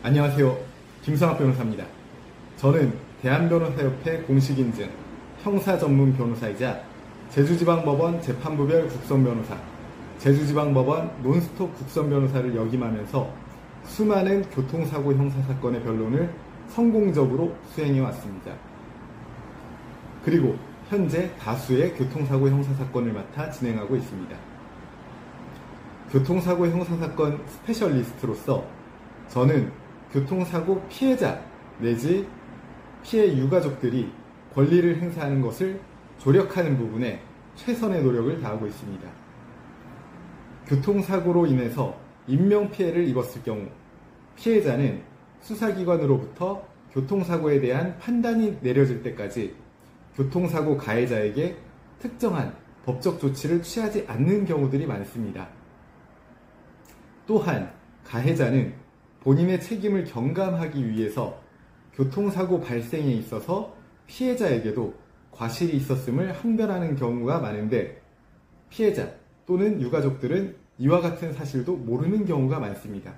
안녕하세요. 김성학 변호사입니다. 저는 대한변호사협회 공식인증 형사전문 변호사이자 제주지방법원 재판부별 국선변호사, 제주지방법원 논스톱 국선변호사를 역임하면서 수많은 교통사고 형사사건의 변론을 성공적으로 수행해왔습니다. 그리고 현재 다수의 교통사고 형사사건을 맡아 진행하고 있습니다. 교통사고 형사사건 스페셜리스트로서 저는 교통사고 피해자 내지 피해 유가족들이 권리를 행사하는 것을 조력하는 부분에 최선의 노력을 다하고 있습니다. 교통사고로 인해서 인명피해를 입었을 경우 피해자는 수사기관으로부터 교통사고에 대한 판단이 내려질 때까지 교통사고 가해자에게 특정한 법적 조치를 취하지 않는 경우들이 많습니다. 또한 가해자는 본인의 책임을 경감하기 위해서 교통사고 발생에 있어서 피해자에게도 과실이 있었음을 항변하는 경우가 많은데 피해자 또는 유가족들은 이와 같은 사실도 모르는 경우가 많습니다.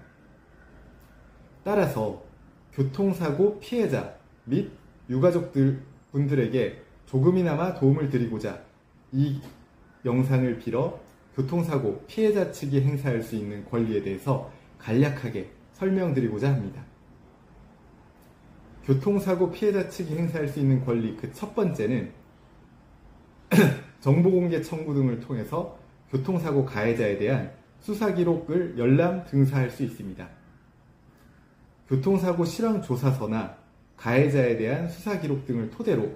따라서 교통사고 피해자 및 유가족분들에게 조금이나마 도움을 드리고자 이 영상을 빌어 교통사고 피해자 측이 행사할 수 있는 권리에 대해서 간략하게 설명드리고자 합니다. 교통사고 피해자 측이 행사할 수 있는 권리 그 첫 번째는 정보공개 청구 등을 통해서 교통사고 가해자에 대한 수사기록을 열람 등사할 수 있습니다. 교통사고 실황조사서나 가해자에 대한 수사기록 등을 토대로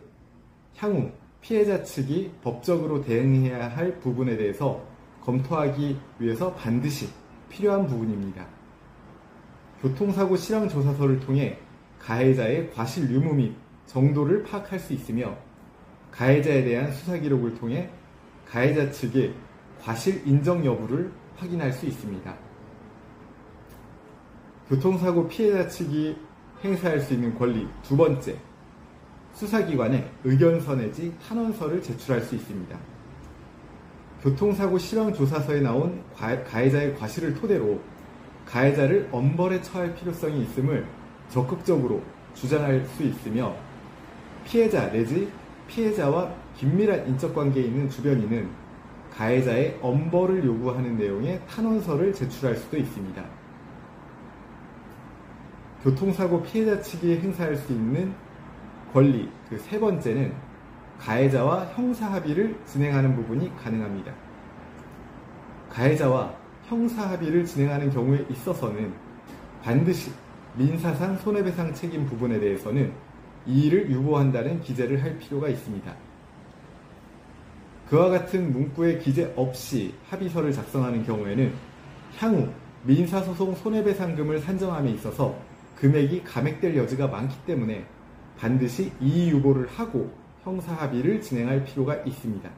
향후 피해자 측이 법적으로 대응해야 할 부분에 대해서 검토하기 위해서 반드시 필요한 부분입니다. 교통사고 실황조사서를 통해 가해자의 과실 유무 및 정도를 파악할 수 있으며 가해자에 대한 수사기록을 통해 가해자 측의 과실 인정 여부를 확인할 수 있습니다. 교통사고 피해자 측이 행사할 수 있는 권리 두 번째, 수사기관에 의견서 내지 탄원서를 제출할 수 있습니다. 교통사고 실황조사서에 나온 가해자의 과실을 토대로 가해자를 엄벌에 처할 필요성이 있음을 적극적으로 주장할 수 있으며 피해자 내지 피해자와 긴밀한 인적관계에 있는 주변인은 가해자의 엄벌을 요구하는 내용의 탄원서를 제출할 수도 있습니다. 교통사고 피해자 측이 행사할 수 있는 권리 그 세 번째는 가해자와 형사합의를 진행하는 부분이 가능합니다. 가해자와 형사합의를 진행하는 경우에 있어서는 반드시 민사상 손해배상 책임 부분에 대해서는 이의를 유보한다는 기재를 할 필요가 있습니다. 그와 같은 문구의 기재 없이 합의서를 작성하는 경우에는 향후 민사소송 손해배상금을 산정함에 있어서 금액이 감액될 여지가 많기 때문에 반드시 이의 유보를 하고 형사합의를 진행할 필요가 있습니다.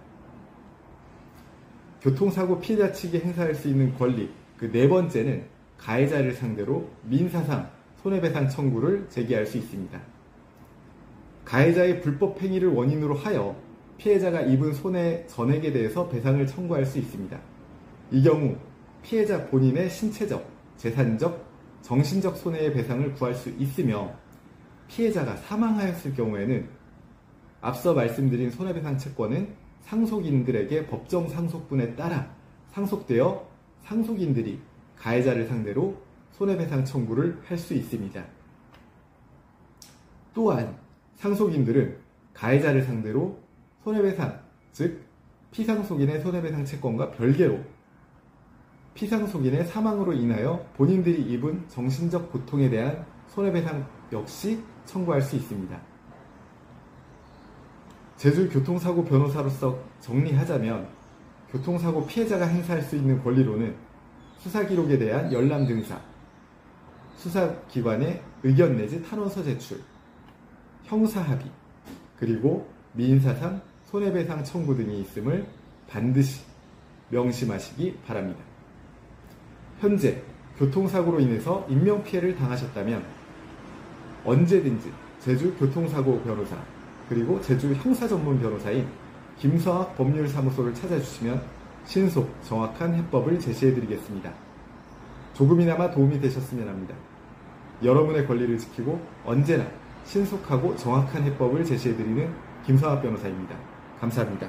교통사고 피해자 측이 행사할 수 있는 권리 그 네 번째는 가해자를 상대로 민사상 손해배상 청구를 제기할 수 있습니다. 가해자의 불법 행위를 원인으로 하여 피해자가 입은 손해 전액에 대해서 배상을 청구할 수 있습니다. 이 경우 피해자 본인의 신체적, 재산적, 정신적 손해의 배상을 구할 수 있으며 피해자가 사망하였을 경우에는 앞서 말씀드린 손해배상 채권은 상속인들에게 법정 상속분에 따라 상속되어 상속인들이 가해자를 상대로 손해배상 청구를 할 수 있습니다. 또한 상속인들은 가해자를 상대로 손해배상, 즉 피상속인의 손해배상 채권과 별개로 피상속인의 사망으로 인하여 본인들이 입은 정신적 고통에 대한 손해배상 역시 청구할 수 있습니다. 제주교통사고 변호사로서 정리하자면 교통사고 피해자가 행사할 수 있는 권리로는 수사기록에 대한 열람 등사, 수사기관의 의견 내지 탄원서 제출, 형사합의, 그리고 민사상 손해배상 청구 등이 있음을 반드시 명심하시기 바랍니다. 현재 교통사고로 인해서 인명피해를 당하셨다면 언제든지 제주교통사고 변호사 그리고 제주 형사전문 변호사인 김성학 법률사무소를 찾아주시면 신속, 정확한 해법을 제시해드리겠습니다. 조금이나마 도움이 되셨으면 합니다. 여러분의 권리를 지키고 언제나 신속하고 정확한 해법을 제시해드리는 김성학 변호사입니다. 감사합니다.